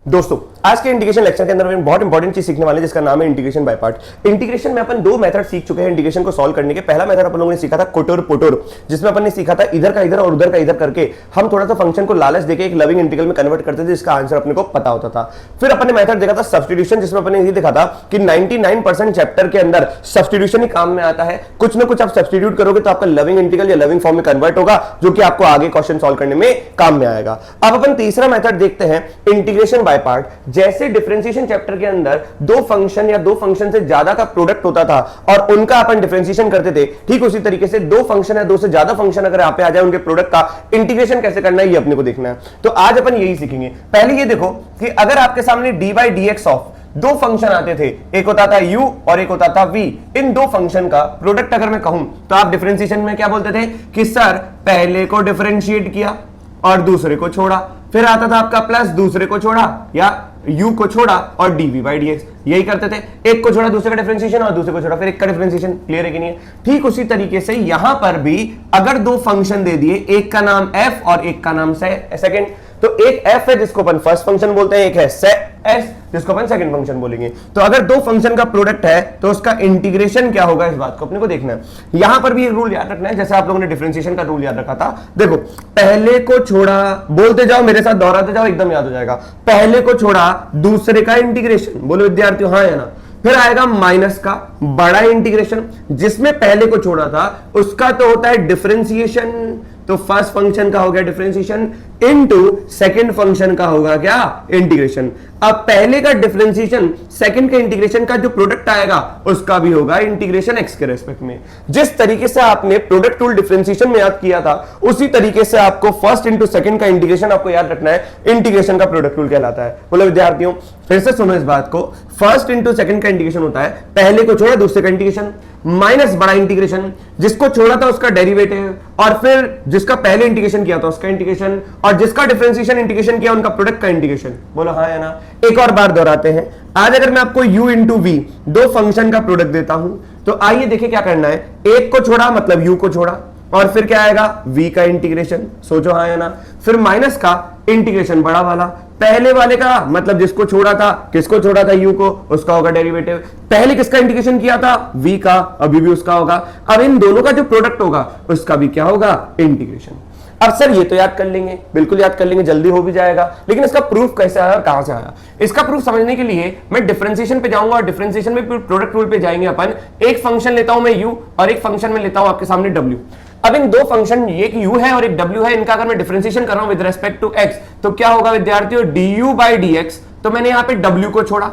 दोस्तों आज के इंटीग्रेशन लेक्चर के अंदर हम बहुत इंपॉर्टेंट चीज सीखने वाले हैं जिसका नाम है इंटीग्रेशन बाय पार्ट। इंटीग्रेशन में अपन दो मेथड सीख चुके हैं इंटीग्रेशन को सॉल्व करने के। पहला मेथड अपन लोगों ने सीखा था कोटोर पोटोर, जिसमें अपन ने सीखा था इधर का इधर और उधर का इधर करके हम थोड़ा सा फंक्शन को लालच देके एक लविंग इंटीग्रल में कन्वर्ट करते थे जिसका आंसर अपने को पता होता था। फिर अपन ने मेथड देखा था सब्स्टिट्यूशन, जिसमें अपन ने ये देखा था कि 99% चैप्टर के अंदर सब्स्टिट्यूशन ही काम में आता है। कुछ ना कुछ आप सब्स्टिट्यूट करोगे तो आपका लविंग इंटीग्रल या लविंग फॉर्म में कन्वर्ट होगा, जो कि आपको आगे क्वेश्चन सॉल्व करने में काम में आएगा। अब अपन तीसरा मेथड देखते हैं इंटीग्रेशन बाय पार्ट। जैसे डिफरेंशिएशन चैप्टर के अंदर दो फंक्शन या दो फंक्शन से ज्यादा का प्रोडक्ट होता था और उनका अपन डिफरेंशिएशन करते थे, ठीक उसी तरीके से दो फंक्शन या दो से ज्यादा फंक्शन अगर यहाँ पे आ जाए उनके प्रोडक्ट का इंटीग्रेशन कैसे करना है ये अपने को देखना है। तो आज अपन यही सीखेंगे। पहले ये देखो कि अगर आपके सामने dy dx ऑफ दो फंक्शन आते थे, एक होता था u और एक होता था v, इन दो फंक्शन का प्रोडक्ट अगर मैं कहूं तो आप डिफरेंशिएशन में क्या बोलते थे कि सर पहले को डिफरेंशिएट किया और दूसरे को छोड़ा, फिर आता था आपका प्लस, दूसरे को छोड़ा या u को छोड़ा और dv by dx, यही करते थे। एक को छोड़ा दूसरे का डिफरेंशिएशन और दूसरे को छोड़ा फिर एक का डिफरेंशिएशन। क्लियर है कि नहीं है? ठीक उसी तरीके से यहां पर भी अगर दो फंक्शन दे दिए, एक का नाम f और एक का नाम सेकंड, तो एक f है जिसको अपन फर्स्ट फंक्शन बोलते हैं, एक है s जिसको अपन सेकंड फंक्शन बोलेंगे। तो अगर दो फंक्शन का प्रोडक्ट है तो उसका इंटीग्रेशन क्या होगा, इस बात को अपने को देखना है। यहां पर भी एक रूल याद रखना है जैसे आप लोगों ने डिफरेंशिएशन का रूल याद रखा था। देखो पहले को छोड़ा, बोलते जाओ मेरे साथ दोहराते जाओ, एकदम याद हो जाएगा। पहले को छोड़ा दूसरे का इंटीग्रेशन, बोलो विद्यार्थियों हाँ या ना। फिर आएगा माइनस का बड़ा इंटीग्रेशन, जिसमें पहले को छोड़ा था उसका तो होता है डिफरेंशिएशन, तो फर्स्ट फंक्शन का हो गया डिफरेंशिएशन इनटू सेकंड फंक्शन का होगा क्या, इंटीग्रेशन। अब पहले का डिफरेंशिएशन सेकंड के इंटीग्रेशन का जो प्रोडक्ट आएगा उसका भी होगा इंटीग्रेशन x के रेस्पेक्ट में। जिस तरीके से आपने प्रोडक्ट रूल डिफरेंशिएशन में याद किया था उसी तरीके से आपको फर्स्ट इंटू सेकंड का इंटीग्रेशन आपको याद रखना है, इंटीग्रेशन का प्रोडक्ट रूल कहलाता है। बोलो विद्यार्थियों फिर से सुनो इस बात को, फर्स्ट इंटू सेकंड का इंटीग्रेशन होता है पहले को छोड़ा दूसरे का इंटीग्रेशन, माइनस बड़ा इंटीग्रेशन जिसको छोड़ा था उसका डेरिवेटिव और फिर जिसका पहले इंटीग्रेशन किया था उसका इंटीग्रेशन और जिसका डिफरेंशिएशन इंटीग्रेशन किया उनका प्रोडक्ट का इंटीग्रेशन। बोलो हाँ या ना। एक और बार दोहराते हैं, आज अगर मैं आपको u इंटू वी दो फंक्शन का प्रोडक्ट देता हूं तो आइए देखिए क्या करना है। एक को छोड़ा मतलब u को छोड़ा और फिर क्या आएगा v का इंटीग्रेशन, सोचो हाँ या ना। फिर माइनस का इंटीग्रेशन बड़ा वाला, पहले वाले का मतलब जिसको छोड़ा था, किसको छोड़ा था u को, उसका होगा डेरिवेटिव। पहले किसका इंटीग्रेशन किया था v का, अभी भी उसका होगा। अब इन दोनों का जो प्रोडक्ट होगा उसका भी क्या होगा, इंटीग्रेशन। अब सर ये तो याद कर लेंगे, बिल्कुल याद कर लेंगे, जल्दी हो भी जाएगा, लेकिन इसका प्रूफ कैसे आया और कहां से आया, इसका प्रूफ समझने के लिए मैं डिफरेंशिएशन पे जाऊंगा और डिफरेंशिएशन में प्रोडक्ट रूल पे जाएंगे अपन। एक फंक्शन लेता हूं मैं u और एक फंक्शन में लेता हूं आपके सामने w। अब इन दो फंक्शन, एक u है और एक w है, इनका अगर मैं डिफरेंशिएशन कर रहा हूं विद रिस्पेक्ट टू x तो क्या होगा विद्यार्थियों, du by dx। तो मैंने यहां पे w को छोड़ा,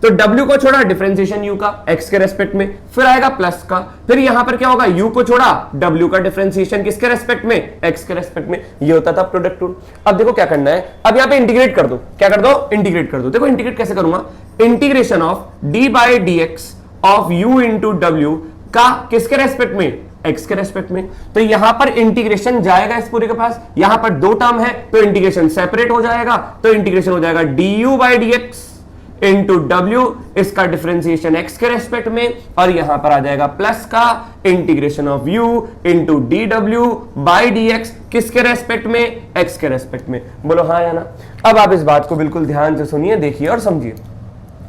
तो w को छोड़ा डिफरेंशिएशन u का x के रेस्पेक्ट में, फिर आएगा प्लस का, फिर यहां पर क्या होगा u को छोड़ा w का डिफरेंशिएशन किसके रेस्पेक्ट में, x के रेस्पेक्ट में। ये होता था प्रोडक्ट रूल। अब देखो क्या करना है, अब यहां पे इंटीग्रेट कर दो, क्या कर दो, इंटीग्रेट कर दो। देखो इंटीग्रेट कैसे करूंगा, integration of d by dx of u into w का किसके रेस्पेक्ट में, x के रेस्पेक्ट में। तो यहां पर इंटीग्रेशन जाएगा इस पूरे के पास, यहां पर दो टर्म है तो इंटीग्रेशन सेपरेट हो जाएगा, तो इंटीग्रेशन हो जाएगा du by dx into w, इसका डिफरेंशिएशन x के रेस्पेक्ट में, और यहां पर आ जाएगा प्लस का integration of u into dw by dx किसके रेस्पेक्ट में, x के रेस्पेक्ट में। बोलो हाँ या ना। अब आप इस बात को बिल्कुल ध्यान से सुनिए, देखिए और समझिए।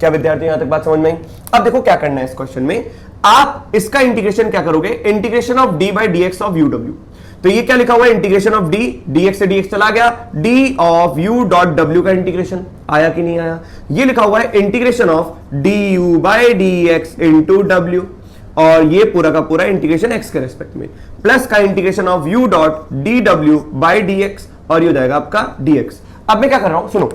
क्या विद्यार्थी यहां तक बात समझ में आई? अब देखो क्या करना है इस क्वेश्चन में, आप इसका इंटीग्रेशन क्या करोगे, integration of d by dx of u w। तो ये क्या लिखा हुआ है, इंटीग्रेशन ऑफ d, dx से dx चला गया, d of u dot w का इंटीग्रेशन आया कि नहीं आया। ये लिखा हुआ है integration of du by dx into w, और ये पूरा का पूरा इंटीग्रेशन x के रेस्पेक्ट में, प्लस का integration of u dot dw by dx, और ये हो जाएगा आपका dx। अब मैं क्या कर रहा हूं, सुनो,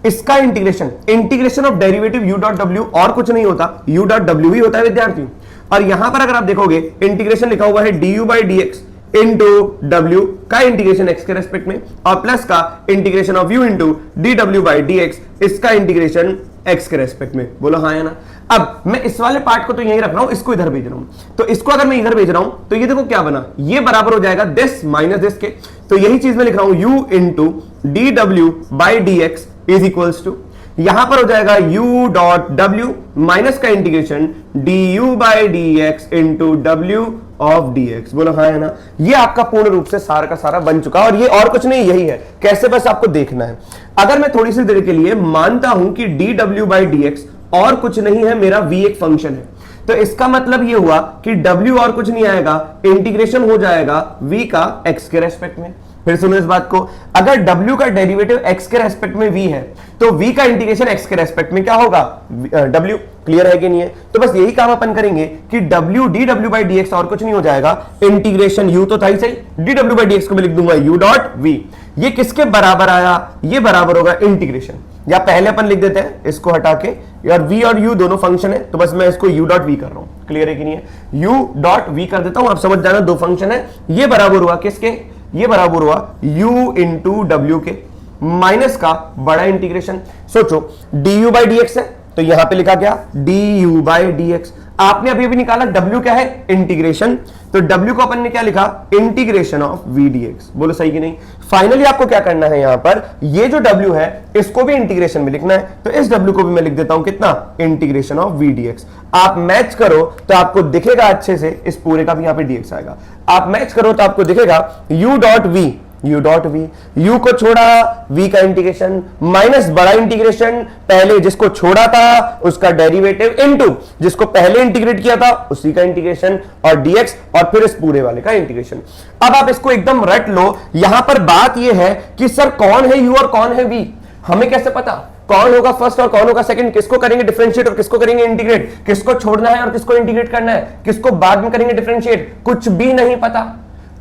इसका integration, integration of derivative u dot w और कुछ नहीं होता, u डॉट w ही होता है विद्यार्थी। और यहां पर अगर आप देखोगे इंटीग्रेशन लिखा हुआ है du by dx into w का इंटीग्रेशन x के रेस्पेक्ट में, और प्लस का integration of u into dw by dx, इसका इंटीग्रेशन x के रेस्पेक्ट में। बोलो हाँ या ना। अब मैं इस वाले पार्ट को तो यहीं रख रहा हूं, इसको इधर भेज रहा हूं, तो इसको अगर मैं इधर भेज रहा हूं तो ये देखो क्या बना, ये बराबर हो जाएगा दिस माइनस दिस के। तो यही चीज मैं लिख रहा हूं u into dw by dx is equals to, यहां पर हो जाएगा u डॉट w माइनस का integration du by dx into w of dx। बोलो हाँ है ना। ये आपका पूर्ण रूप से सारा का सारा बन चुका और ये और कुछ नहीं, यही है। कैसे, बस आपको देखना है। अगर मैं थोड़ी सी देर के लिए मानता हूं कि dw बाई dx और कुछ नहीं है, मेरा v एक फंक्शन है, तो इसका मतलब ये हुआ कि w और कुछ नहीं आएगा, इंटीग्रेशन हो जाएगा v का x के रेस्पेक्ट में। फिर सुनो इस बात को, अगर w का डेरिवेटिव x के रेस्पेक्ट में v है तो v का इंटीग्रेशन x के रेस्पेक्ट में क्या होगा, w। क्लियर है कि नहीं है? तो बस यही काम अपन करेंगे कि w dw बाई dx और कुछ नहीं हो जाएगा, इंटीग्रेशन u तो था ही सही, dw बाई dx को मैं लिख दूंगा u डॉट v। ये किसके बराबर आया, ये बराबर होगा इंटीग्रेशन, या पहले अपन लिख देते हैं इसको हटा के, यार v और u दोनों फंक्शन है तो बस मैं इसको u डॉट v कर रहा हूं। क्लियर है कि नहीं है? u डॉट v कर देता हूं, आप समझ जाना दो फंक्शन है। ये बराबर हुआ किसके, ये बराबर हुआ u इंटू डब्ल्यू के माइनस का बड़ा इंटीग्रेशन। सोचो du बाई dx है तो यहां पे लिखा क्या, du बाई dx। आपने अभी अभी निकाला w क्या है, इंटीग्रेशन, तो w को अपन ने क्या लिखा, इंटीग्रेशन ऑफ v dx। बोलो सही कि नहीं? फाइनली आपको क्या करना है, यहां पर ये जो w है इसको भी इंटीग्रेशन में लिखना है, तो इस w को भी मैं लिख देता हूं कितना, इंटीग्रेशन ऑफ v dx। आप मैच करो तो आपको दिखेगा अच्छे से, इस पूरे का भी यहां पे dx आएगा। आप मैच करो तो आपको दिखेगा u dot v, u dot v, u को छोड़ा v का इंटीग्रेशन माइनस बड़ा इंटीग्रेशन, पहले जिसको छोड़ा था उसका डेरिवेटिव इनटू जिसको पहले इंटीग्रेट किया था उसी का इंटीग्रेशन, और dx और फिर इस पूरे वाले का इंटीग्रेशन। अब आप इसको एकदम रट लो। यहां पर बात यह है कि सर कौन है u और कौन है v, हमें कैसे पता कौन होगा फर्स्ट और कौन होगा सेकंड, किसको करेंगे डिफरेंशिएट और किसको करेंगे इंटीग्रेट, किसको छोड़ना है और किसको इंटीग्रेट करना है, किसको बाद में करेंगे डिफरेंशिएट, कुछ भी नहीं पता।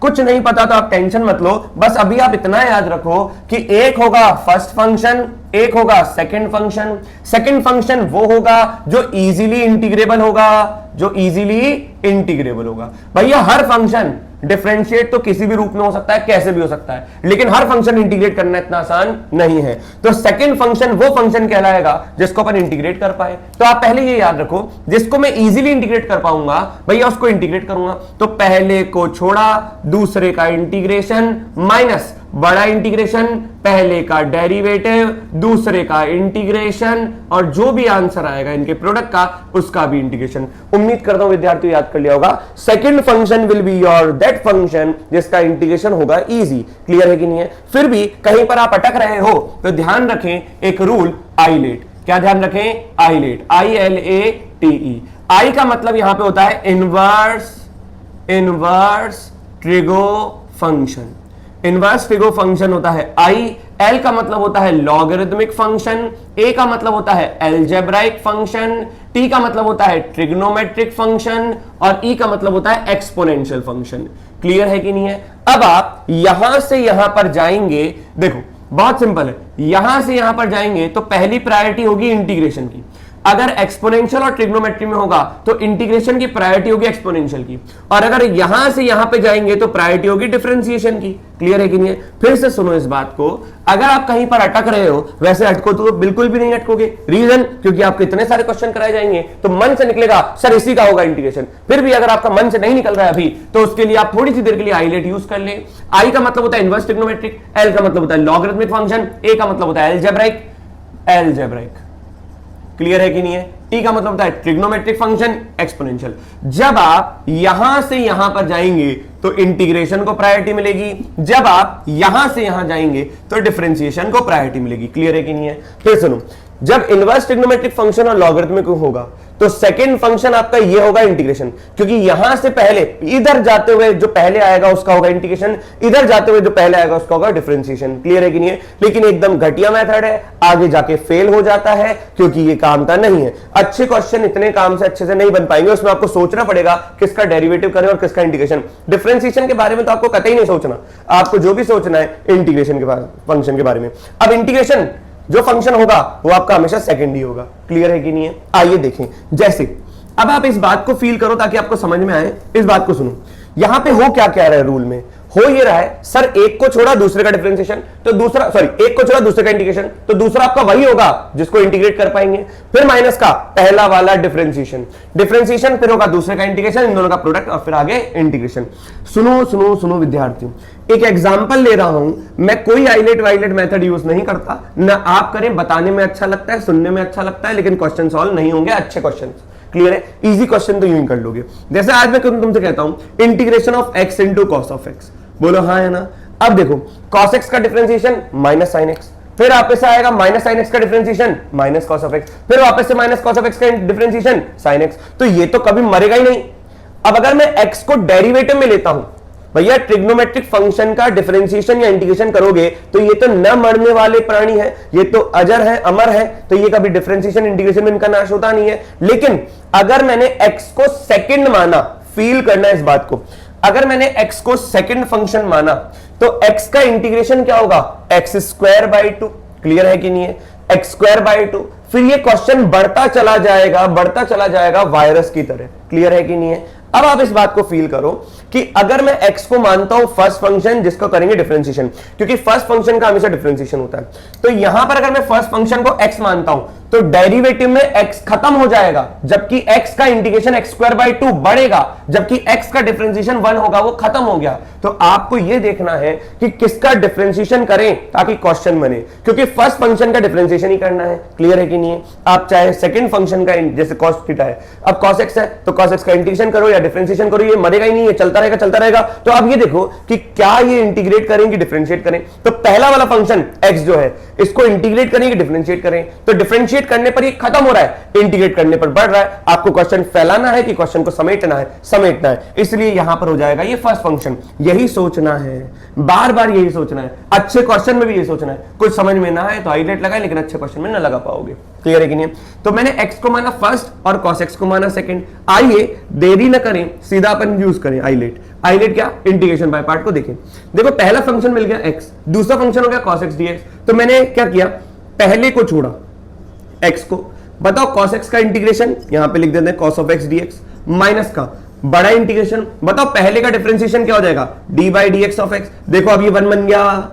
कुछ नहीं पता तो आप टेंशन मत लो, बस अभी आप इतना याद रखो कि एक होगा फर्स्ट फंक्शन, एक होगा सेकंड फंक्शन। सेकंड फंक्शन वो होगा जो इजीली इंटीग्रेबल होगा, जो इजीली इंटीग्रेबल होगा। भैया हर फंक्शन डिफरेंशिएट तो किसी भी रूप में हो सकता है, कैसे भी हो सकता है, लेकिन हर फंक्शन इंटीग्रेट करना इतना आसान नहीं है। तो सेकंड फंक्शन वो फंक्शन कहलाएगा जिसको अपन इंटीग्रेट कर पाए। तो आप पहले ये याद रखो, जिसको मैं इजीली इंटीग्रेट कर पाऊंगा भैया उसको इंटीग्रेट करूंगा। तो पहले को छोड़ा, दूसरे का इंटीग्रेशन माइनस बड़ा इंटीग्रेशन, पहले का डेरिवेटिव, दूसरे का इंटीग्रेशन, और जो भी आंसर आएगा इनके प्रोडक्ट का उसका भी इंटीग्रेशन। उम्मीद करता हूं विद्यार्थी याद कर लिया होगा। Second function will be your that function जिसका इंटीग्रेशन होगा इजी। क्लियर है कि नहीं है? फिर भी कहीं पर आप अटक रहे हो तो ध्यान रखें एक रूल, आईलेट। क्या ध्यान रखें? Eyelet, ILATE। आई का मतलब यहां पे होता है inverse trigo function. Inverse trigo function होता है आई। एल का मतलब होता है लॉगरिथमिक फंक्शन, ए का मतलब होता है एल्जेब्राइक फंक्शन, टी का मतलब होता है ट्रिग्नोमेट्रिक फंक्शन, और ई का मतलब होता है एक्सपोनेंशियल फंक्शन। क्लियर है कि नहीं है? अब आप यहां से यहां पर जाएंगे, देखो बहुत सिंपल है, यहां से यहां पर जाएंगे तो पहली प्रायोरिटी होगी इंटीग्रेशन की। अगर एक्सपोनेंशियल और ट्रिग्नोमेट्री में होगा तो इंटीग्रेशन की प्रायोरिटी होगी एक्सपोनेंशियल की, और अगर यहां से यहां पे जाएंगे तो प्रायोरिटी होगी डिफरेंशिएशन की। क्लियर है कि नहीं है? फिर से सुनो इस बात को, अगर आप कहीं पर अटक रहे हो, वैसे अटको तो बिल्कुल भी नहीं अटकोगे। रीजन, क्योंकि आपको इतने सारे क्वेश्चन कराए जाएंगे तो मन से निकलेगा सर इसी का होगा इंटीग्रेशन। फिर भी अगर आपका मन से नहीं निकल रहा है अभी तो उसके लिए आप थोड़ी सी देर के लिए आईलेट यूज कर ले। आई का मतलब होता है इनवर्स ट्रिग्नोमेट्रिक, एल का मतलब होता है लॉगरिथमिक फंक्शन, ए का मतलब होता है एल्जेब्राइक। क्लियर है कि नहीं है? टी का मतलब होता है ट्रिग्नोमेट्रिक फंक्शन, एक्सपोनेंशियल। जब आप यहां से यहां पर जाएंगे तो इंटीग्रेशन को प्रायोरिटी मिलेगी, जब आप यहां से यहां जाएंगे तो डिफरेंशिएशन को प्रायोरिटी मिलेगी। क्लियर है कि नहीं है? फिर सुनो, जब इनवर्स ट्रिग्नोमेट्रिक फंक्शन और लॉगरिथमिक होगा तो सेकंड फंक्शन आपका ये होगा इंटीग्रेशन, क्योंकि यहां से पहले इधर जाते हुए जो पहले आएगा उसका होगा इंटीग्रेशन, इधर जाते हुए जो पहले आएगा उसका होगा डिफरेंशिएशन। क्लियर है कि नहीं है? लेकिन एकदम घटिया मेथड है, आगे जाके फेल हो जाता है क्योंकि ये काम का नहीं है। अच्छे क्वेश्चन इतने काम से अच्छे से नहीं बन पाएंगे, उसमें आपको सोचना पड़ेगा किसका डेरिवेटिव करें और किसका इंटीग्रेशन। डिफरेंशिएशन के बारे में तो आपको कतई नहीं सोचना, आपको जो भी सोचना है इंटीग्रेशन के फंक्शन के बारे में। अब इंटीग्रेशन जो फंक्शन होगा वो आपका हमेशा सेकंड ही होगा। क्लियर है कि नहीं है? आइए देखें, जैसे अब आप इस बात को फील करो ताकि आपको समझ में आए। इस बात को सुनो, यहां पे हो क्या क्या रहा है रूल में, हो ये रहा है सर, एक को छोड़ा दूसरे का डिफरेंशिएशन, तो दूसरा सॉरी एक को छोड़ा दूसरे का इंटीग्रेशन, तो दूसरा आपका वही होगा जिसको इंटीग्रेट कर पाएंगे। फिर माइनस का पहला वाला डिफरेंशिएशन, डिफरेंशिएशन फिर होगा दूसरे का इंटीग्रेशन, इन दोनों का प्रोडक्ट और फिर आगे इंटीग्रेशन। सुनो सुनो सुनो विद्यार्थियों, एक एग्जांपल ले रहा हूं मैं, कोई आइलेट वाइलेट मेथड यूज नहीं करता, ना आप करें, बताने में अच्छा लगता है, सुनने में अच्छा लगता है, लेकिन क्वेश्चन सॉल्व नहीं होंगे अच्छे क्वेश्चन। क्लियर है? इजी क्वेश्चन तो यूं ही कर लोगे। जैसे आज मैं तुमसे कहता हूं integration of x into cos of x, बोलो हाँ है ना। अब देखो कॉस x का डिफरेंशिएशन माइनस साइन x, फिर वापस से आएगा माइनस साइन x का differentiation minus cos of x, फिर वापस से माइनस कॉस ऑफ x का डिफरेंशिएशन साइन x, तो ये तो कभी मरेगा ही नहीं। अब अगर मैं x को डेरिवेटिव में लेता हूं, भैया ट्रिग्नोमेट्रिक फंक्शन का डिफरेंशिएशन या इंटीग्रेशन करोगे तो ये तो न मरने वाले प्राणी है, ये तो अजर है, अमर है, तो ये कभी डिफरेंशिएशन इंटीग्रेशन में इनका नाश होता नहीं है। लेकिन अगर मैंने x को सेकंड माना, फील करना इस बात को, अगर मैंने x को सेकंड फंक्शन माना तो x का इंटीग्रेशन क्या होगा, x square by two. Clear है कि नहीं है? एक्स स्क्वायर बाई टू, फिर ये क्वेश्चन बढ़ता चला जाएगा वायरस की तरह। क्लियर है कि नहीं है? अब आप इस बात को फील करो कि अगर मैं x को मानता हूं फर्स्ट फंक्शन जिसको करेंगे डिफरेंशिएशन, क्योंकि फर्स्ट फंक्शन का हमेशा डिफरेंशिएशन होता है, तो यहां पर अगर मैं फर्स्ट फंक्शन को x मानता हूं तो डेरिवेटिव में x खत्म हो जाएगा, जबकि x का integration x square by two बढ़ेगा, जबकि x का डिफरेंशिएशन 1 होगा, वो खत्म हो गया। तो आपको यह देखना है कि किसका डिफरेंशिएशन करें ताकि क्वेश्चन बने, क्योंकि फर्स्ट फंक्शन का डिफरेंशिएशन ही करना है। क्लियर है कि नहीं है? आप चाहे सेकंड फंक्शन का, जैसे cos थीटा है, अब cos x है तो cos x का इंटीग्रेशन करो या डिफरेंशिएशन करो, ये मरेगा ही नहीं, ये चलता रहेगा। तो अब ये देखो कि क्या ये इंटीग्रेट करें कि डिफरेंशिएट करें। तो पहला वाला फंक्शन x जो है इसको इंटीग्रेट करें कि डिफरेंशिएट करें, तो डिफरेंशिएट करने पर ये खत्म हो रहा है, इंटीग्रेट करने पर बढ़ रहा है। आपको क्वेश्चन फैलाना है कि क्वेश्चन को समेटना है, इसलिए यहां पर हो जाएगा ये फर्स्ट फंक्शन। यही सोचना है, बार बार यही सोचना है, अच्छे क्वेश्चन में भी यही सोचना है। कुछ समझ में ना आए तो हाईलाइट लगाए, लेकिन अच्छे क्वेश्चन में ना लगा पाओगे। क्लियर है कि नहीं? तो मैंने x को माना फर्स्ट और cos x को माना सेकंड। आइए देरी न करें, सीधा अपन यूज करें आइलेट क्या, इंटीग्रेशन बाय पार्ट को देखें। देखो पहला फंक्शन मिल गया x, दूसरा फंक्शन हो गया cos x dx। तो मैंने क्या किया, पहले को छोड़ा x को, बताओ cos x का इंटीग्रेशन यहां पे लिख देते हैं cos of x dx, minus का बड़ा इंटीग्रेशन, बताओ पहले का डिफरेंशिएशन क्या हो जाएगा, d by dx of x। देखो अब ये 1 बन गया,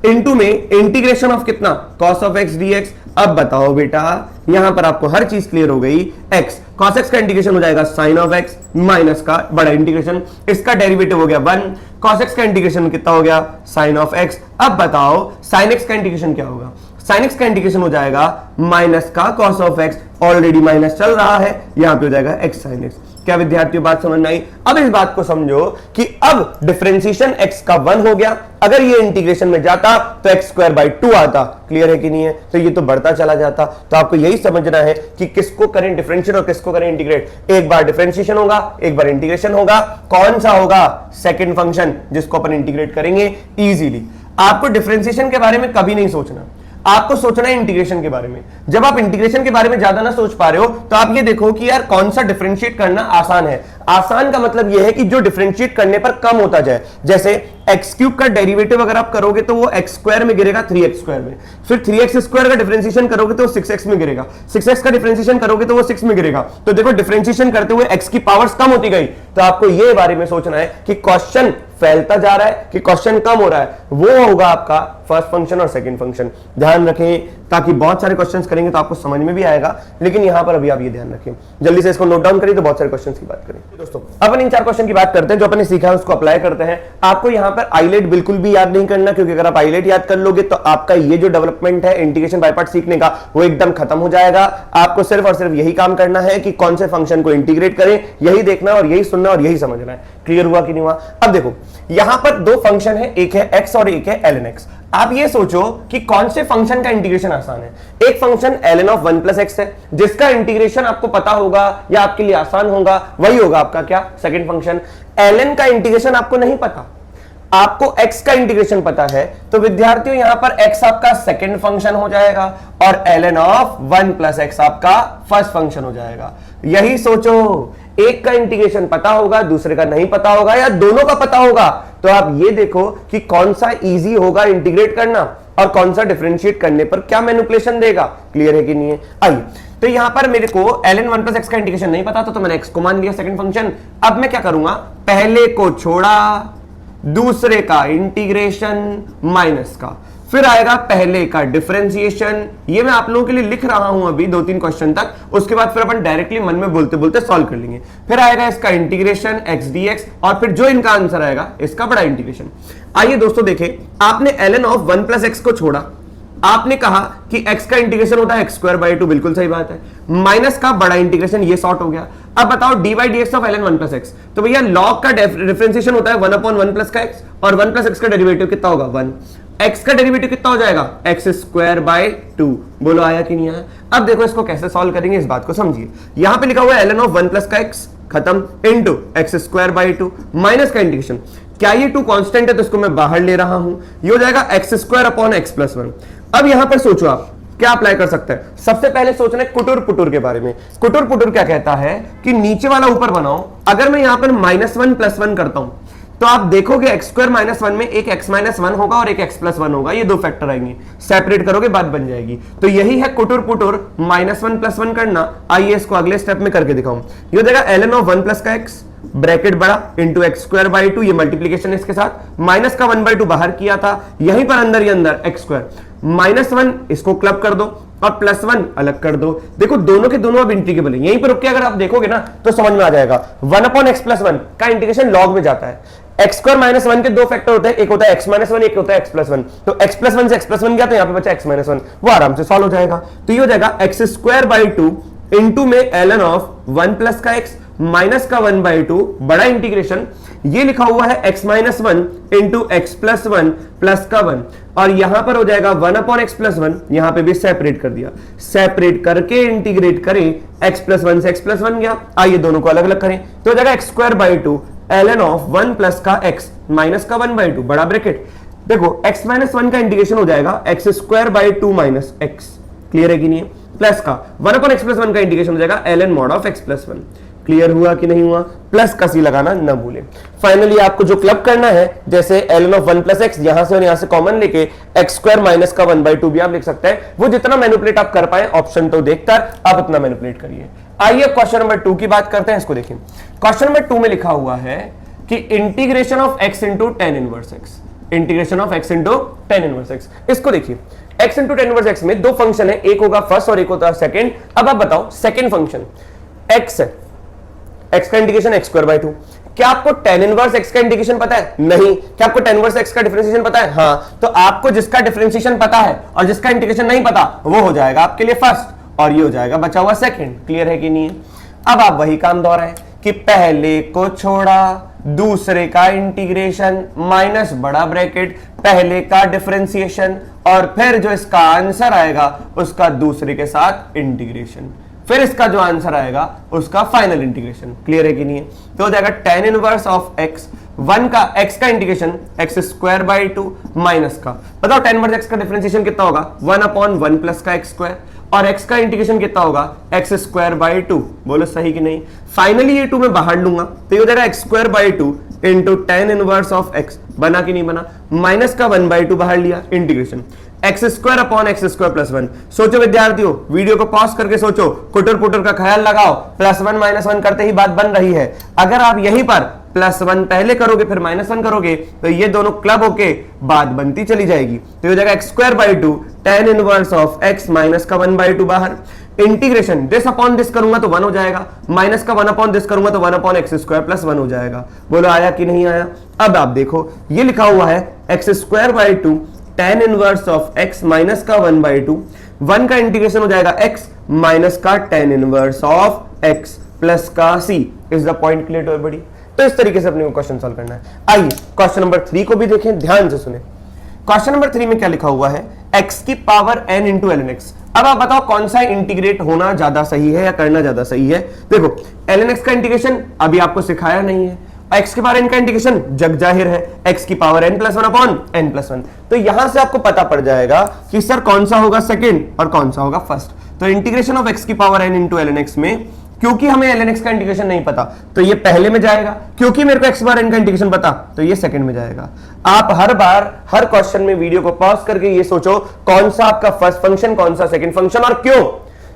इनटू में इंटीग्रेशन ऑफ कितना, cos of x dx। अब बताओ बेटा, यहां पर आपको हर चीज क्लियर हो गई। x cos x का इंटीग्रेशन हो जाएगा sin of x, माइनस का बड़ा इंटीग्रेशन, इसका डेरिवेटिव हो गया 1, cos x का इंटीग्रेशन कितना हो गया, sin of x। अब बताओ sin x का इंटीग्रेशन क्या होगा, sin x का इंटीग्रेशन हो जाएगा माइनस का cos of x, already minus चल रहा है, यहां पे हो जाएगा x sin x। क्या विद्यार्थियों बात समझ में आई? अब इस बात को समझो कि अब डिफरेंशिएशन x का 1 हो गया, अगर ये इंटीग्रेशन में जाता तो x स्क्वायर बाई 2 आता। क्लियर है कि नहीं है? तो ये तो बढ़ता चला जाता। तो आपको यही समझना है कि किसको करें डिफरेंशिएट और किसको करें इंटीग्रेट। एक बार डिफरेंशिएशन होगा, एक बार इंटीग्रेशन होगा। कौन सा होगा? सेकंड फंक्शन, जिसको अपन इंटीग्रेट करेंगे इजीली। आपको डिफरेंशिएशन के बारे में कभी नहीं सोचना, आपको सोचना है इंटीग्रेशन के बारे में। जब आप इंटीग्रेशन के बारे में ज्यादा ना सोच पा रहे हो तो आप ये देखो कि यार कौन सा डिफरेंशिएट करना आसान है। आसान का मतलब यह है कि जो डिफरेंशिएट करने पर कम होता जाए। जैसे एक्स क्यूब का डेरिवेटिव अगर आप करोगे तो वो एक्स स्क्वायर में गिरेगा 3x स्क्वायर में, फिर 3x स्क्वायर का डिफरेंशिएशन करोगे तो 6x में गिरेगा, 6x का डिफरेंशिएशन करोगे तो वो 6 में गिरेगा। तो देखो डिफरेंशिएशन करते हुए x की पावर्स कम होती गई। तो आपको ये बारे में सोचना है कि क्वेश्चन फैलता जा रहा है कि क्वेश्चन कम हो रहा है, वो होगा आपका फर्स्ट फंक्शन और सेकंड फंक्शन। ध्यान रखें, ताकि बहुत सारे क्वेश्चंस करेंगे तो आपको समझ में भी आएगा, लेकिन यहां पर अभी आप ये ध्यान रखें। जल्दी से इसको नोट डाउन करिए तो बहुत सारे क्वेश्चंस की बात करें। दोस्तों अपन इन 4 क्वेश्चन की बात करते हैं जो अपन ने सीखा है उसको अप्लाई करते हैं। आपको यहां पर आइलेट बिल्कुल भी याद नहीं करना, क्योंकि अगर आप आइलेट याद कर लोगे तो आपका ये जो डेवलपमेंट है इंटीग्रेशन बाय पार्ट सीखने का वो एकदम खत्म हो जाएगा। आपको सिर्फ और सिर्फ यही काम करना है कि कौन से फंक्शन को इंटीग्रेट करें, यही देखना और यही सुनना और यही समझना है। क्लियर हुआ कि नहीं हुआ? अब देखो यहां पर 2 फंक्शन है, एक है x और एक है ln x। आप ये सोचो कि कौन से फंक्शन का इंटीग्रेशन आसान है। एक function ln of 1 plus x है जिसका इंटीग्रेशन आपको पता होगा या आपके लिए आसान होगा, वही होगा आपका क्या, सेकंड फंक्शन। ln का इंटीग्रेशन आपको नहीं पता, आपको x का इंटीग्रेशन पता है, तो विद्यार्थियों यहां पर x आपका सेकंड फंक्शन हो जाएगा और ln of 1 plus x आपका फर्स्ट फंक्शन हो जाएगा। यही सोचो, एक का इंटीग्रेशन पता होगा, दूसरे का नहीं पता होगा या दोनों का पता होगा, तो आप ये देखो कि कौन सा इजी होगा इंटीग्रेट करना और कौन सा डिफरेंशिएट करने पर क्या मैनिपुलेशन देगा। क्लियर है कि नहीं है? आइए, तो यहां पर मेरे को ln 1 plus x का इंटीग्रेशन नहीं पता था, तो मैंने x को मान लिया सेकंड फंक्शन। अब मैं क्या करूंगा, पहले को छोड़ा, दूसरे का इंटीग्रेशन माइनस का, फिर आएगा पहले का डिफरेंशिएशन। ये मैं आप लोगों के लिए लिख रहा हूं अभी 2-3 क्वेश्चन तक, उसके बाद फिर अपन डायरेक्टली मन में बोलते बोलते सॉल्व कर लेंगे। फिर आएगा इसका इंटीग्रेशन x dx, और फिर जो इनका आंसर आएगा इसका बड़ा इंटीग्रेशन। आइए दोस्तों देखें, आपने ln ऑफ 1 प्लस एक्स को छोड़ा, आपने कहा कि x का इंटीग्रेशन होता है x² 2, बिल्कुल सही बात है, माइनस का बड़ा इंटीग्रेशन, ये सॉर्ट हो गया। अब बताओ dy dx of ln 1 plus x, तो भैया log का डिफरेंशिएशन होता है 1/1 प्लस का x, और 1 प्लस एक्स का डेरिवेटिव कितना होगा 1, x का डेरिवेटिव कितना हो जाएगा x² 2। बोलो आया कि नहीं आया? अब देखो इसको कैसे सॉल्व करेंगे, इस बात को समझिए। यहां पे लिखा हुआ है ln ऑफ 1 प्लस का x खत्म इनटू x² 2 माइनस का इंटीग्रेशन, क्या ये 2 कांस्टेंट है तो इसको मैं बाहर ले रहा हूं, ये हो जाएगा x² x+1। अब यहां पर सोचो आप क्या अप्लाई कर सकते हैं। सबसे पहले सोचना है कुटुर पुटुर के बारे में। कुटुर पुटुर क्या कहता है कि नीचे वाला ऊपर बनाओ, अगर मैं यहां पर -1 + 1 करता हूं तो आप देखोगे x² -1 में एक x -1 होगा और एक x+1 होगा, ये दो फैक्टर आएंगे, सेपरेट करोगे बात बन जाएगी। तो यही है कुटुर पुटुर, -1 + 1 करना। आइए इसको अगले स्टेप में करके दिखाऊं। ये हो जाएगा ln ऑफ 1 प्लस का x ब्रैकेट बड़ा इंटू x² 2, ये मल्टीप्लीकेशन इसके साथ, माइनस का 1/2 बाहर किया था, यहीं पर अंदर ही अंदर x², -1 इसको क्लब कर दो और +1 अलग कर दो। देखो दोनों के दोनों अब इंटीग्रेबल है, यहीं पर रुक के अगर आप देखोगे ना तो समझ में आ जाएगा। 1/x+1 का इंटीग्रेशन लॉग में जाता है। x² -1 के दो फैक्टर होते हैं, एक होता है x -1, एक होता है x+1। तो x+1 से x+1 गया तो यहां पे बचा x -1, वो आराम से सॉल्व हो जाएगा। तो ये हो जाएगा x² 2 इंटू में ln ऑफ 1 प्लस का x माइनस का 1/2 बड़ा इंटीग्रेशन, ये लिखा हुआ है x -1 इंटू x+1 प्लस का 1, और यहां पर हो जाएगा 1/x+1, यहां पे भी सेपरेट कर दिया, सेपरेट करके इंटीग्रेट करें, x+1 से x+1 गया। आइए दोनों को अलग अलग करें, तो हो जाएगा x² 2 ln ऑफ 1 प्लस का x माइनस का 1/2 बड़ा ब्रैकेट। देखो x -1 का इंटीग्रेशन हो जाएगा x² 2 माइनस x, क्लियर है कि नहीं है, प्लस का 1/x+1 का इंटीग्रेशन हो जाएगा ln mod of x+1। Clear हुआ कि नहीं हुआ? प्लस का सी लगाना न भूलें। फाइनली आपको जो क्लब करना है, जैसे ln ऑफ 1 प्लस एक्स यहां से और यहां से कॉमन लेके x² माइनस का 1/2 भी आप लिख सकते हैं। वो जितना मैनिपुलेट आप कर पाए, ऑप्शन तो देखकर आप उतना मैनिपुलेट करिए। आइए क्वेश्चन नंबर 2 की बात करते हैं, इसको देखिए। क्वेश्चन नंबर 2 में लिखा हुआ है कि integration of x into tan inverse x, integration of x into tan inverse x। इसको देखिए, x into tan inverse x में दो फंक्शन है, एक होगा फर्स्ट और एक होता है सेकंड। अब आप बताओ सेकंड फंक्शन x है, x का इंटीग्रेशन x² 2। क्या आपको tan इनवर्स x का इंटीग्रेशन पता है? नहीं। क्या आपको tan इनवर्स x का डिफरेंशिएशन पता है? हाँ। तो आपको जिसका डिफरेंशिएशन पता है और जिसका इंटीग्रेशन नहीं पता, वो हो जाएगा आपके लिए फर्स्ट और ये हो जाएगा बचा हुआ सेकंड। क्लियर है कि नहीं है? अब आप वही काम दोहराएं कि पहले को छोड़ा, दूसरे का इंटीग्रेशन माइनस बड़ा ब्रैकेट, पहले का डिफरेंशिएशन, और फिर जो इसका आंसर आएगा उसका दूसरे के साथ इंटीग्रेशन, फिर इसका जो आंसर आएगा उसका फाइनल इंटीग्रेशन। क्लियर है कि नहीं है? तो हो जाएगा tan इनवर्स ऑफ x, 1 का x का इंटीग्रेशन x² 2 माइनस का, बताओ tan इनवर्स x का डिफरेंशिएशन कितना होगा 1/1 प्लस का x², और x का इंटीग्रेशन कितना होगा x² 2। बोलो सही कि नहीं? फाइनली ये 2 मैं बाहर लूंगा तो ये हो जाएगा x² 2 into tan inverse of x, बना कि नहीं बना, माइनस का 1/2 बाहर लिया, इंटीग्रेशन x² + 1। सोचो विद्यार्थियों, वीडियो को पॉज करके सोचो, कुटर पुटर का ख्याल लगाओ, +1 -1 करते ही बात बन रही है। अगर आप यहीं पर +1 पहले करोगे फिर -1 करोगे तो ये दोनों क्लब होके बात बनती चली जाएगी। तो ये हो जाएगा x² 2 tan inverse of x minus का 1/2 बाहर, इंटीग्रेशन दिस अपॉन दिस करूंगा तो 1 हो जाएगा, माइनस का 1 अपॉन दिस करूंगा तो 1/x² + 1 हो जाएगा। बोलो आया कि नहीं आया? अब आप देखो ये लिखा हुआ है x² 2 tan inverse of x minus का 1/2, 1 का इंटीग्रेशन हो जाएगा x माइनस का tan inverse of x plus का c। Is the point clear to everybody? तो इस तरीके से अपने को क्वेश्चन सॉल्व करना है। आइए क्वेश्चन नंबर 3 को भी देखें, ध्यान से सुने। क्वेश्चन नंबर 3 में क्या लिखा हुआ है, x की power n into ln x। अब आप बताओ कौन सा इंटीग्रेट होना ज्यादा सही है या करना ज्यादा सही है। देखो ln x का इंटीग्रेशन अभी आपको सिखाया नहीं है, x की पावर n का इंटीग्रेशन जग जाहिर है, x की पावर n + 1 अपॉन n + 1। तो यहां से आपको पता पड़ जाएगा कि सर कौन सा होगा सेकंड और कौन सा होगा फर्स्ट। तो इंटीग्रेशन ऑफ x की power n into ln x में, क्योंकि हमें ln x का इंटीग्रेशन नहीं पता तो ये पहले में जाएगा, क्योंकि मेरे को x बार n का इंटीग्रेशन पता तो ये सेकंड में जाएगा। आप हर बार हर क्वेश्चन में वीडियो को पॉज करके ये सोचो कौन सा आपका फर्स्ट फंक्शन, कौन सा सेकंड फंक्शन, और क्यों।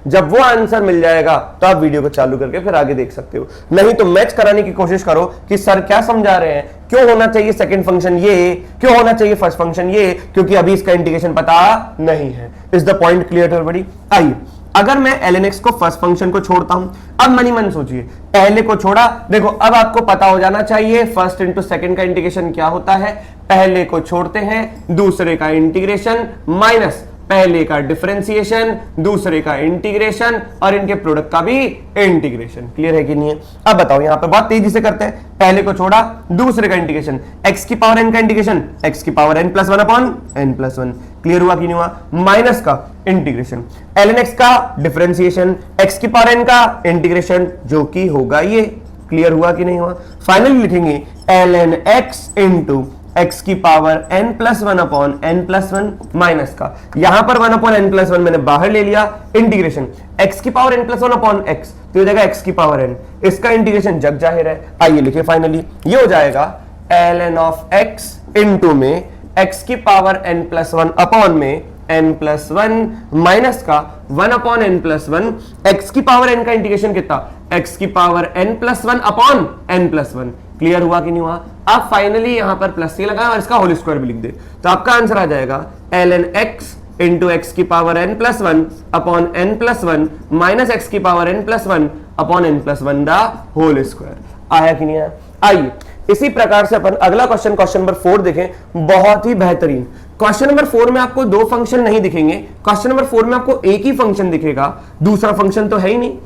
जब वो आंसर मिल जाएगा तो आप वीडियो को चालू करके फिर आगे देख सकते हो। नहीं तो मैच कराने की कोशिश करो कि सर क्या समझा रहे हैं, क्यों होना चाहिए सेकंड फंक्शन ये, क्यों होना चाहिए फर्स्ट फंक्शन ये, क्योंकि अभी इसका इंटीग्रेशन पता नहीं है। Is the point clear to everybody? आइए, अगर मैं ln x को फर्स्ट फंक्शन को छोड़ता हूं, अब मनी मन सोचिए, पहले को छोड़ा, देखो अब आपको पता हो जाना चाहिए फर्स्ट इंटू सेकंड का इंटीग्रेशन क्या होता है। पहले को छोड़ते हैं, दूसरे का इंटीग्रेशन माइनस पहले का डिफरेंशिएशन, दूसरे का इंटीग्रेशन और इनके प्रोडक्ट का भी इंटीग्रेशन। क्लियर है कि नहीं है? अब बताओ, यहां पर बहुत तेजी से करते हैं, पहले को छोड़ा, दूसरे का इंटीग्रेशन, x की पावर n का इंटीग्रेशन, x की power n plus one upon n plus one. Clear हुआ कि नहीं हुआ? माइनस का इंटीग्रेशन, ln x का डिफरेंशिएशन, x की पावर n का इंटीग्रेशन, जो कि होगा ये। क्लियर हुआ कि नहीं हुआ? फाइनली लिखेंगे ln x इंटू x की power n plus one upon n plus one minus का, यहां पर one upon n plus one मैंने बाहर ले लिया, इंटीग्रेशन x की power n plus one upon x, तो हो जाएगा x की पावर n, इसका इंटीग्रेशन जग जाहिर है। आइए लिखिए, फाइनली ये हो जाएगा ln ऑफ x इंटू में x की power n plus one upon में n प्लस वन माइनस का one upon n plus one, x की पावर n का इंटीग्रेशन कितना, x की power n plus one upon n plus one. Clear हुआ कि नहीं हुआ? आप फाइनली यहां पर प्लस सी लगाएं और इसका होल स्क्वायर भी लिख दे, तो आपका आंसर आ जाएगा ln x इंटू एक्स की power n plus one upon n plus one minus x की power n plus one upon n plus one the whole square. आया कि नहीं आया? आइए इसी प्रकार से अपन अगला क्वेश्चन, क्वेश्चन नंबर 4 देखें, बहुत ही बेहतरीन। क्वेश्चन नंबर 4 में आपको दो फंक्शन नहीं दिखेंगे, क्वेश्चन नंबर 4 में आपको एक ही फंक्शन दिखेगा, दूसरा फंक्शन तो है ही नहीं।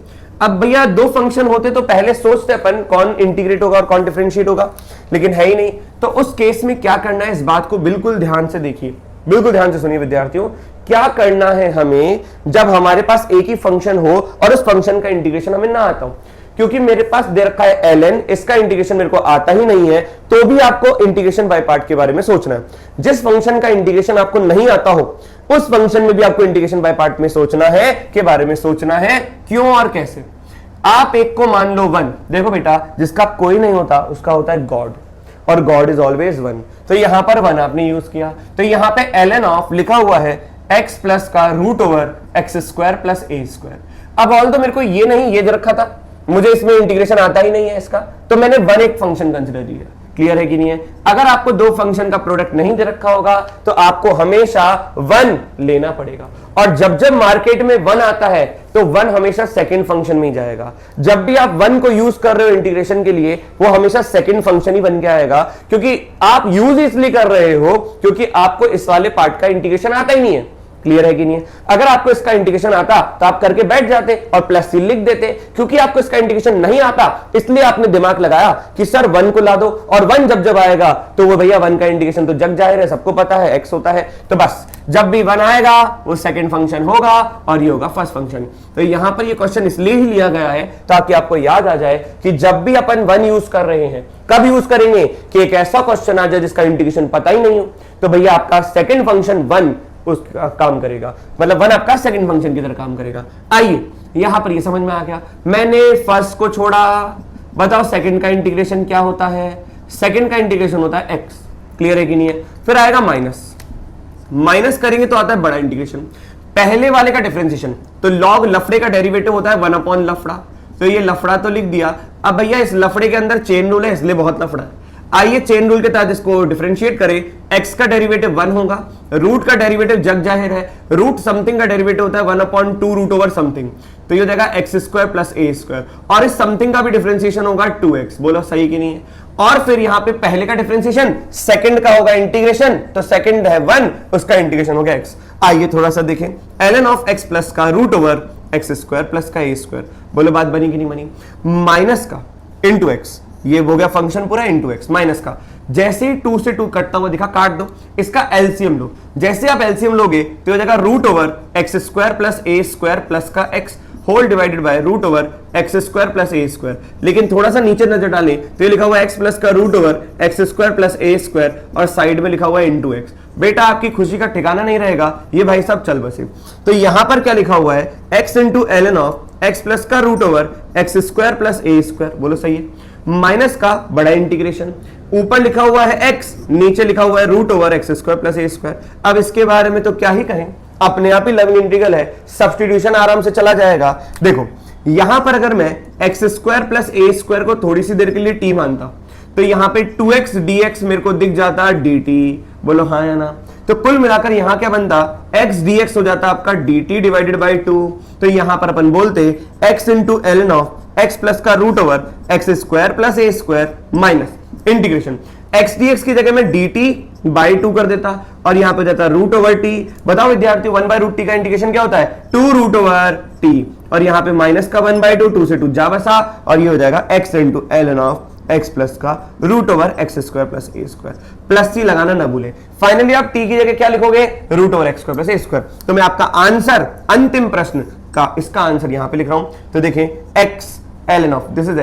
अब भैया दो फंक्शन होते तो पहले सोचते अपन कौन इंटीग्रेट होगा और कौन डिफरेंशिएट होगा, लेकिन है ही नहीं। तो उस केस में क्या करना है, इस बात को बिल्कुल ध्यान से देखिए, बिल्कुल ध्यान से सुनिए विद्यार्थियों। क्या करना है हमें जब हमारे पास एक ही फंक्शन हो और उस फंक्शन का इंटीग्रेशन हमें ना आता हो, क्योंकि मेरे पास दे रखा है ln, इसका इंटीग्रेशन मेरे को आता ही नहीं है, तो भी आपको इंटीग्रेशन बाय पार्ट के बारे में सोचना है। जिस फंक्शन का इंटीग्रेशन आपको नहीं आता हो उस फंक्शन में भी आपको इंटीग्रेशन बाय पार्ट में सोचना है, के बारे में सोचना है, क्यों और कैसे। आप एक को मान लो 1, देखो बेटा जिसका कोई नहीं होता उसका होता है गॉड, और गॉड इज ऑलवेज 1, तो यहां पर 1 आपने यूज किया, तो यहां पे ln ऑफ लिखा हुआ है x प्लस का root over x square plus a square. अब ऑल तो मेरे को ये नहीं ये दे रखा था, मुझे इसमें इंटीग्रेशन आता ही नहीं है इसका, तो मैंने 1 एक फंक्शन कंसिडर किया। क्लियर है कि नहीं है? अगर आपको दो फंक्शन का प्रोडक्ट नहीं दे रखा होगा तो आपको हमेशा 1 लेना पड़ेगा, और जब जब मार्केट में 1 आता है तो 1 हमेशा सेकंड फंक्शन में ही जाएगा। जब भी आप 1 को यूज कर रहे हो इंटीग्रेशन के लिए, वो हमेशा सेकंड फंक्शन ही बन के आएगा, क्योंकि आप यूज इसलिए कर रहे हो क्योंकि आपको इस वाले पार्ट का इंटीग्रेशन आता ही नहीं है। क्लियर है कि नहीं है? अगर आपको इसका इंटीग्रेशन आता तो आप करके बैठ जाते और प्लस सी लिख देते, क्योंकि आपको इसका इंटीग्रेशन नहीं आता इसलिए आपने दिमाग लगाया कि सर 1 को ला दो, और 1 जब जब आएगा तो वो भैया 1 का इंटीग्रेशन तो जग जाहिर है, सबको पता है x होता है, तो बस जब भी 1 आएगा वो सेकंड फंक्शन होगा और ये होगा फर्स्ट फंक्शन। तो यहां पर ये क्वेश्चन इसलिए ही लिया गया है ताकि आपको याद आ जाए कि जब भी अपन 1 यूज कर रहे हैं, कब यूज करेंगे कि एक ऐसा क्वेश्चन आ जाए जिसका इंटीग्रेशन पता ही नहीं हो, तो भैया आपका सेकंड फंक्शन 1 उसका काम करेगा, मतलब 1 आपका सेकंड फंक्शन की तरह काम करेगा। आइए यहां पर ये समझ में आ गया, मैंने फर्स्ट को छोड़ा, बताओ सेकंड का इंटीग्रेशन क्या होता है, सेकंड का इंटीग्रेशन होता है x। क्लियर है कि नहीं है? फिर आएगा माइनस, माइनस करेंगे तो आता है बड़ा इंटीग्रेशन, पहले वाले का डिफरेंशिएशन, तो लॉग लफड़े का डेरिवेटिव होता है 1 अपॉन लफड़ा, तो ये लफड़ा तो लिख दिया। अब भैया इस लफड़े के अंदर चेन रूल है इसलिए बहुत लफड़ा है, आइए चेन रूल के तहत इसको डिफरेंशिएट करें। x का डेरिवेटिव 1 होगा, रूट का डेरिवेटिव जग जाहिर है, रूट समथिंग का डेरिवेटिव होता है 1 अपॉन 2 रूट ओवर समथिंग, तो ये हो जाएगा x square plus a square, और इस समथिंग का भी डिफरेंशिएशन होगा 2x। बोलो सही कि नहीं है? और फिर यहां पे पहले का डिफरेंशिएशन, सेकंड का होगा इंटीग्रेशन, तो सेकंड है 1, उसका इंटीग्रेशन होगा x। आइए थोड़ा सा देखें, ln ऑफ x प्लस का root over x square plus का ए स्क्वायर, बोलो बात बनी कि नहीं बनी? माइनस का इंटू एक्स, ये हो गया फंक्शन पूरा इंटू एक्स, माइनस का जैसे ही 2 से 2 कटता हुआ दिखा काट दो, इसका एलसीएम लो, जैसे आप एलसीएम लोगे तो हो जाएगा root over x square plus a square plus का x whole divided by root over x square plus a square. लेकिन थोड़ा सा नीचे नजर डालें तो ये लिखा हुआ है एक्स प्लस का root over x square plus a square, और साइड में लिखा हुआ है इंटू एक्स। बेटा आपकी खुशी का ठिकाना नहीं रहेगा, ये भाई साहब चल बसे। तो यहां पर क्या लिखा हुआ है, x into ln of x plus का root over x square plus a square, बोलो सही है, माइनस का बड़ा इंटीग्रेशन, ऊपर लिखा हुआ है x, नीचे लिखा हुआ है root over x square plus a square. अब इसके बारे में तो क्या ही कहें, अपने आप ही लविंग इंटीग्रल है, सब्स्टिट्यूशन आराम से चला जाएगा। देखो यहां पर अगर मैं x square plus a square को थोड़ी सी देर के लिए टी मानता तो यहां पे 2x dx मेरे को दिख जाता dt, बोलो हाँ या ना। तो कुल मिलाकर यहां क्या बनता, x dx हो जाता आपका dt डिवाइडेड बाई 2। तो यहां पर अपन बोलते x into ln of x plus का root over x square plus a square minus integration x dx की जगह में dt बाई 2 कर देता और यहां पे जाता रूट ओवर टी। बताओ विद्यार्थियों 1 बाई रूट टी का इंटीग्रेशन क्या होता है, 2 रूट ओवर टी, और यहां पे माइनस का 1 बाई 2 से 2 जा बसा और ये हो जाएगा x into ln of x plus का root over x square plus a square, plus C लगाना ना भूले। फाइनली आप t की जगह क्या लिखोगे, root over x square plus a square. तो मैं आपका आंसर अंतिम प्रश्न का इसका आंसर यहां पे लिख रहा हूं। तो देखें x ln of this is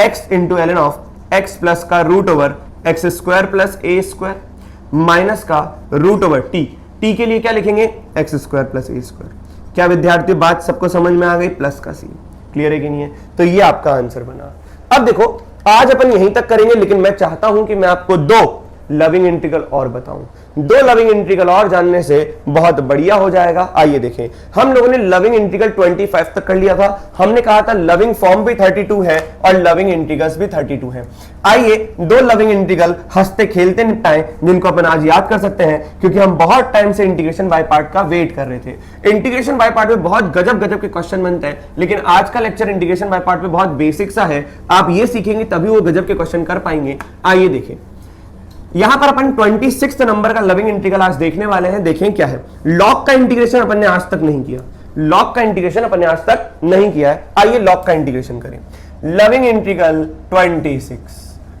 x into ln of x plus का root over x square plus a square minus का रूट ओवर टी के लिए क्या लिखेंगे, x square plus a square. क्या विद्यार्थियों बात सबको समझ में आ गई, प्लस का सी, क्लियर है कि नहीं है। तो ये आपका आंसर बना। अब देखो आज अपन यहीं तक करेंगे, लेकिन मैं चाहता हूं कि मैं आपको 2 लविंग इंटीग्रल और बताऊं। 2 लविंग इंटीग्रल और जानने से बहुत बढ़िया हो जाएगा। आइए देखें, हम लोगों ने लविंग इंटीग्रल 25 तक कर लिया था। हमने कहा था लविंग फॉर्म भी 32 है और लविंग इंटीग्रल्स भी 32 है। आइए 2 लविंग इंटीग्रल हंसते खेलते निपटाएं, जिनको अपन आज याद कर सकते हैं, क्योंकि हम बहुत टाइम से इंटीग्रेशन बाय पार्ट का वेट कर रहे थे। इंटीग्रेशन बाय पार्ट में बहुत गजब गजब के क्वेश्चन बनते हैं, लेकिन आज का लेक्चर इंटीग्रेशन बाय पार्ट में बहुत बेसिक सा है। आप ये सीखेंगे तभी वो गजब के क्वेश्चन कर पाएंगे। आइए देखें, यहां पर अपन 26 नंबर का लविंग इंटीग्रल आज देखने वाले हैं। देखें क्या है, लॉग का इंटीग्रेशन अपन ने आज तक नहीं किया, लॉग का इंटीग्रेशन अपन ने आज तक नहीं किया है। आइए लॉग का इंटीग्रेशन करें। लविंग इंटीग्रल 26,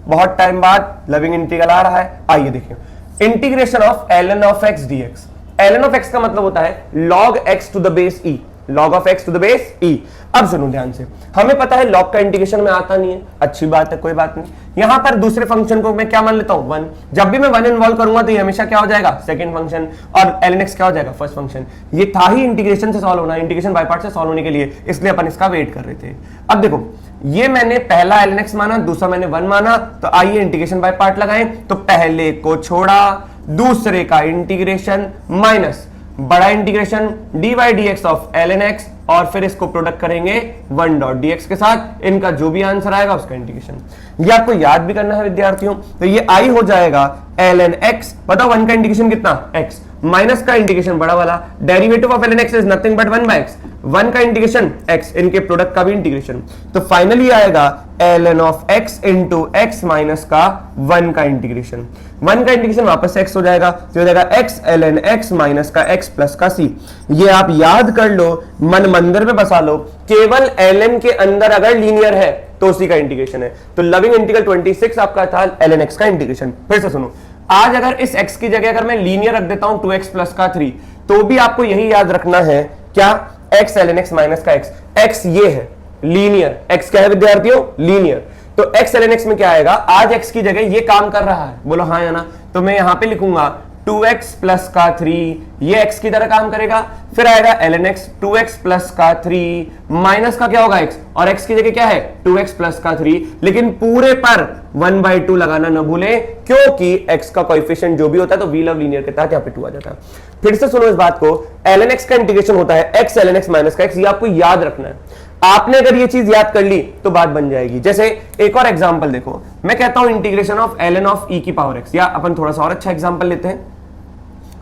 बहुत टाइम बाद लविंग इंटीग्रल आ रहा है। आइए देखें, integration of ln of x dx। ln of x का मतलब होता है log x to the base e, log of x to the base e। अब सुनो ध्यान से, हमें पता है log का इंटीग्रेशन में आता नहीं है, अच्छी बात है, कोई बात नहीं। यहां पर दूसरे फंक्शन को मैं क्या मान लेता हूं, 1। जब भी मैं 1 इन्वॉल्व करूंगा तो ये हमेशा क्या हो जाएगा, सेकंड फंक्शन, और ln x क्या हो जाएगा, फर्स्ट फंक्शन। ये था ही इंटीग्रेशन से सॉल्व होना, इंटीग्रेशन बाय पार्ट से सॉल्व होने के लिए, इसलिए अपन इसका वेट कर रहे थे। अब देखो, ये मैंने पहला ln x माना, दूसरा मैंने 1 माना, तो आइए इंटीग्रेशन बाय पार्ट लगाएं। तो पहले को छोड़ा, दूसरे का इंटीग्रेशन माइनस बड़ा integration dy dx of ln x, और फिर इसको प्रोडक्ट करेंगे 1 डॉट dx के साथ। इनका जो भी आंसर आएगा उसका इंटीग्रेशन। ये आपको याद भी करना है विद्यार्थियों। तो ये आई हो जाएगा ln x, बताओ 1 का इंटीग्रेशन कितना, x, माइनस का इंटीग्रेशन बड़ा वाला, derivative of ln x is nothing but 1 by x, 1 का इंटीग्रेशन x, इनके प्रोडक्ट का भी इंटीग्रेशन। तो फाइनली आएगा ln of x into x minus का 1 का इंटीग्रेशन। 1 का इंटीग्रेशन वापस x हो जाएगा, तो हो जाएगा x ln x माइनस का x प्लस का c। ये आप याद कर लो, मन मंदिर में बसा लो, केवल ln के अंदर अगर लीनियर है तो उसी का इंटीग्रेशन है। तो लविंग इंटीग्रल 26 आपका था ln x का इंटीग्रेशन। फिर से सुनो, आज अगर इस x की जगह अगर मैं लीनियर रख देता हूं 2x प्लस का 3, तो भी आपको यही याद रखना है, क्या, x ln x माइनस का x। x ये है लीनियर, x क्या है विद्यार्थियों, लीनियर। तो x ln x में क्या आएगा, आज x की जगह ये काम कर रहा है, बोलो हाँ या ना। तो मैं यहां पे लिखूंगा 2x प्लस का 3, ये x की तरह काम करेगा। फिर आएगा ln x 2x प्लस का 3 माइनस का क्या होगा x, और x की जगह क्या है 2x प्लस का 3, लेकिन पूरे पर 1/2 लगाना न भूलें, क्योंकि x का कोएफिशिएंट जो भी होता है तो वी लव लीनियर के तहत यहाँ पे 2 आ जाता है। फिर से सुनो इस बात को, ln x का इंटीग्रेशन होता है x ln x माइनस का x, ये आपको याद रखना है। आपने अगर ये चीज याद कर ली तो बात बन जाएगी। जैसे एक और एग्जांपल देखो, मैं कहता हूं integration of ln of e की पावर x, या अपन थोड़ा सा और अच्छा एग्जांपल लेते हैं।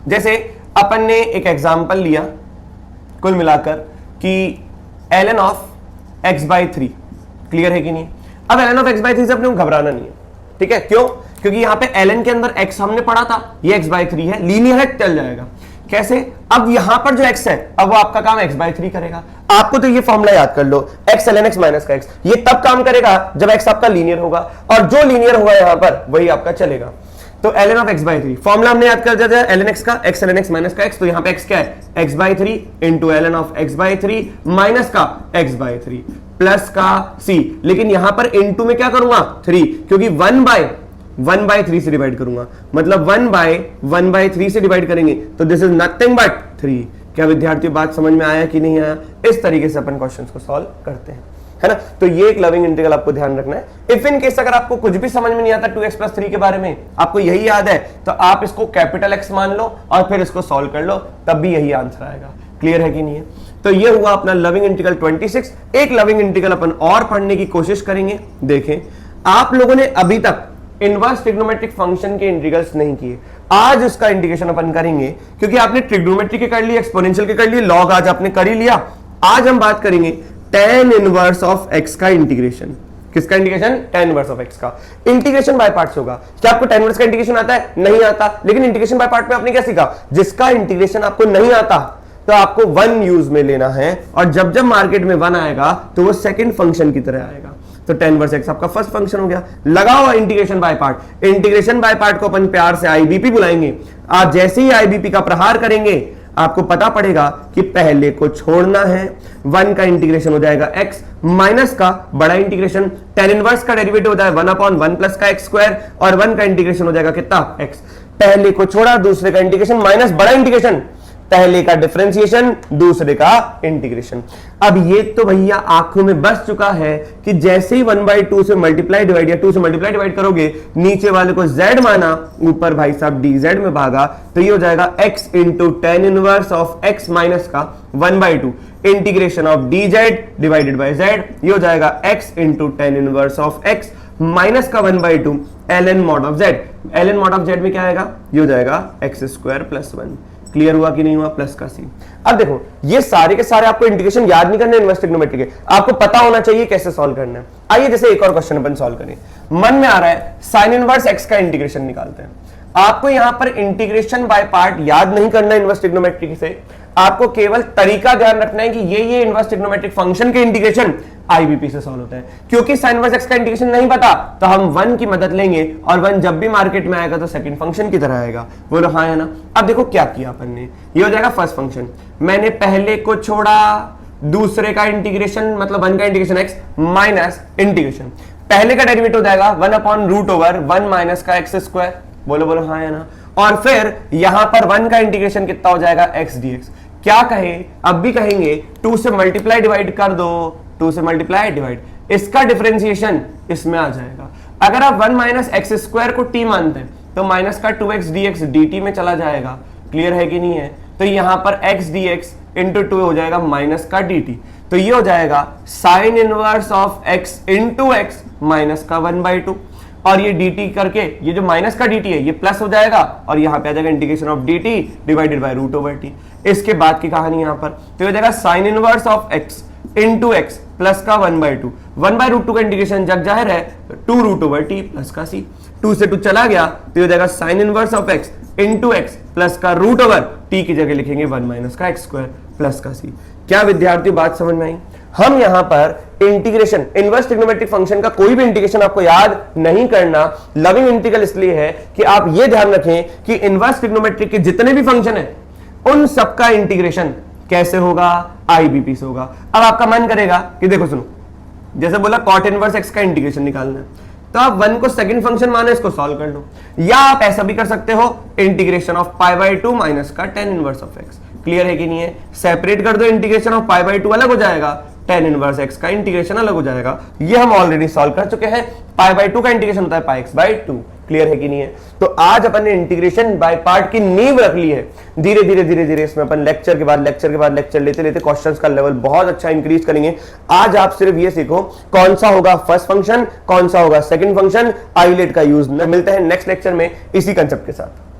जैसे अपन ने एक एग्जांपल लिया कुल मिलाकर कि ln ऑफ x/3, क्लियर है कि नहीं। अब ln ऑफ x/3 से अपने को घबराना नहीं है, ठीक है, क्यों, क्योंकि यहां पे ln के अंदर x हमने पढ़ा था, ये x/3 है, लीनियर है, चल जाएगा। कैसे, अब यहां पर जो x है, अब वो आपका काम x/3 करेगा। आपको तो ये फॉर्मूला याद कर लो, x ln x माइनस का x, ये तब काम करेगा जब x आपका लीनियर होगा, और जो लीनियर होगा यहां पर वही आपका चलेगा। तो ln ऑफ x/3 फॉर्मूला हमने याद कर दिया ln x का, x ln x माइनस का x। तो यहां पे x क्या है, x/3 into ln of x/3 minus का x/3 प्लस का c। लेकिन यहां पर इंटू में क्या करूंगा 3, क्योंकि 1/1/3 से डिवाइड करूंगा, मतलब 1/1/3 से डिवाइड करेंगे, तो दिस इज नथिंग बट 3। क्या विद्यार्थियों बात समझ में आया कि नहीं आया। इस तरीके से अपन क्वेश्चंस को सॉल्व करते हैं। है ना। तो ये एक लविंग इंटीग्रल आपको ध्यान रखना है। इफ इन केस अगर आपको कुछ भी समझ में नहीं आता 2x+3 के बारे में, आपको यही याद है, तो आप इसको कैपिटल X मान लो और फिर इसको सॉल्व कर लो, तब भी यही आंसर आएगा। क्लियर है कि नहीं है? तो ये हुआ अपना लविंग इंटीग्रल 26। एक लविंग इंटीग्रल अपन और पढ़ने की कोशिश करेंगे। देखें, आप लोगों ने अभी तक इनवर्स ट्रिग्नोमेट्रिक फंक्शन के इंटीग्रल्स नहीं किए, आज उसका इंटीग्रेशन अपन करेंगे, क्योंकि आपने ट्रिग्नोमेट्री के कर लिए, एक्सपोनेंशियल के कर लिए, लॉग आज आपने कर ही लिया। आज हम बात करेंगे tan इनवर्स ऑफ x का इंटीग्रेशन। किसका integration? tan inverse of x का। इंटीग्रेशन बाय पार्ट्स होगा। क्या आपको tan इनवर्स का इंटीग्रेशन आता है? नहीं आता। लेकिन इंटीग्रेशन बाय पार्ट में आपने क्या सीखा? जिसका इंटीग्रेशन आपको नहीं आता तो आपको 1 यूज में लेना है, और जब जब मार्केट में 1 आएगा तो वो सेकंड फंक्शन की तरह आएगा। तो tan इनवर्स x आपका फर्स्ट फंक्शन हो गया। लगाओ integration by part. Integration by part को अपन प्यार से IBP बुलाएंगे। आप जैसे ही IBP का प्रहार करेंगे आपको पता पड़ेगा कि पहले को छोड़ना है। 1 का इंटीग्रेशन हो जाएगा x, माइनस का बड़ा इंटीग्रेशन tan इनवर्स का डेरिवेटिव होता है 1/1 प्लस का x स्क्वायर, और 1 का इंटीग्रेशन हो जाएगा कितना? x। पहले को छोड़ा, दूसरे का इंटीग्रेशन माइनस बड़ा इंटीग्रेशन, पहले का डिफरेंशिएशन, दूसरे का इंटीग्रेशन। अब ये तो भैया आंखों में बस चुका है कि जैसे ही 1/2 से मल्टीप्लाई डिवाइड या 2 से मल्टीप्लाई डिवाइड करोगे, नीचे वाले को z माना, ऊपर भाई साहब dz में भागा, तो ये हो जाएगा x into tan inverse of x minus का 1/2 integration of dz divided by z। ये हो जाएगा x into tan inverse of x minus का 1/2 ln mod of z। ln mod of z में क्या आएगा? ये हो जाएगा x स्क्वायर प्लस 1। क्लियर हुआ कि नहीं हुआ? प्लस का सी। अब देखो, ये सारे के सारे आपको इंटीग्रेशन याद नहीं करने इनवर्स ट्रिग्नोमेट्री के, आपको पता होना चाहिए कैसे सॉल्व करना है। आइए जैसे एक और क्वेश्चन अपन सॉल्व करें। मन में आ रहा है साइन इनवर्स x का इंटीग्रेशन निकालते हैं। आपको यहां पर इंटीग्रेशन बाय पार्ट याद नहीं करना इनवर्स ट्रिग्नोमेट्री से, आपको केवल तरीका ध्यान रखना है कि ये इनवर्स ट्रिग्नोमेट्रिक फंक्शन के इंटीग्रेशन IBP से सॉल्व होता है। क्योंकि साइन इनवर्स x का इंटीग्रेशन नहीं पता तो हम 1 की मदद लेंगे, और 1 जब भी मार्केट में आएगा तो सेकंड फंक्शन की तरह आएगा। बोलो हाँ है ना। अब देखो क्या किया अपन ने, ये हो जाएगा फर्स्ट फंक्शन। मैंने पहले को छोड़ा, दूसरे का इंटीग्रेशन मतलब 1 का इंटीग्रेशन x माइनस इंटीग्रेशन, पहले का डेरिवेटिव हो जाएगा 1/√1 माइनस का x स्क्वायर। बोलो बोलो हाँ है ना। और फिर यहां पर 1 का इंटीग्रेशन कितना हो जाएगा? x dx। क्या कहे? अब भी कहेंगे 2 से मल्टीप्लाई डिवाइड कर दो, 2 से मल्टीप्लाई डिवाइड, इसका डिफरेंशिएशन इसमें आ जाएगा। अगर आप 1 माइनस एक्स स्क्वायर को t मानते हैं तो माइनस का 2x dx dt में चला जाएगा। क्लियर है कि नहीं है? तो यहां पर x dx इंटू 2 हो जाएगा माइनस का dt। तो ये हो जाएगा sine inverse of x into x minus का 1/2, और ये dt करके ये जो माइनस का dt है ये प्लस हो जाएगा, और यहां पे आ जाएगा integration of dt divided by √t। इसके बाद की कहानी यहां पर तो हो जाएगा sine inverse of x into x plus का 1/2। 1/√2 का इंटीग्रेशन जग जाहिर है 2√t प्लस का c। 2 से 2 चला गया तो हो जाएगा sine inverse of x into x plus का √t की जगह लिखेंगे 1 माइनस का x स्क्वायर प्लस का c। क्या विद्यार्थी बात समझ में आई? हम यहां पर इंटीग्रेशन इनवर्स ट्रिग्नोमेट्रिक फंक्शन का कोई भी इंटीग्रेशन आपको याद नहीं करना। लविंग इंटीग्रल इसलिए है कि आप ये ध्यान रखें कि इनवर्स ट्रिग्नोमेट्रिक के जितने भी फंक्शन है उन सबका इंटीग्रेशन कैसे होगा? IBP से होगा। अब आपका मन करेगा कि देखो सुनो, जैसे बोला cot इनवर्स x का इंटीग्रेशन निकालना है, तो आप 1 को सेकंड फंक्शन मानो, इसको सॉल्व कर लो, या आप ऐसा भी कर सकते हो इंटीग्रेशन ऑफ π/2 माइनस का tan inverse of x। Clear है कि नहीं है? सेपरेट कर दो, इंटीग्रेशन ऑफ π/2 अलग हो जाएगा, tan इनवर्स x का इंटीग्रेशन अलग हो जाएगा। ये हम ऑलरेडी सॉल्व कर चुके हैं। π/2 का इंटीग्रेशन होता है πx/2। क्लियर है कि नहीं है? तो आज अपन ने इंटीग्रेशन बाय पार्ट की नींव रख ली है। धीरे धीरे धीरे धीरे इसमें अपन लेक्चर के बाद लेक्चर लेते लेते क्वेश्चंस का लेवल बहुत अच्छा इंक्रीज करेंगे। आज आप सिर्फ ये सीखो कौन सा होगा फर्स्ट फंक्शन, कौन सा होगा सेकंड फंक्शन, आइलेट का यूज। मिलते हैं नेक्स्ट लेक्चर में इसी कंसेप्ट के साथ।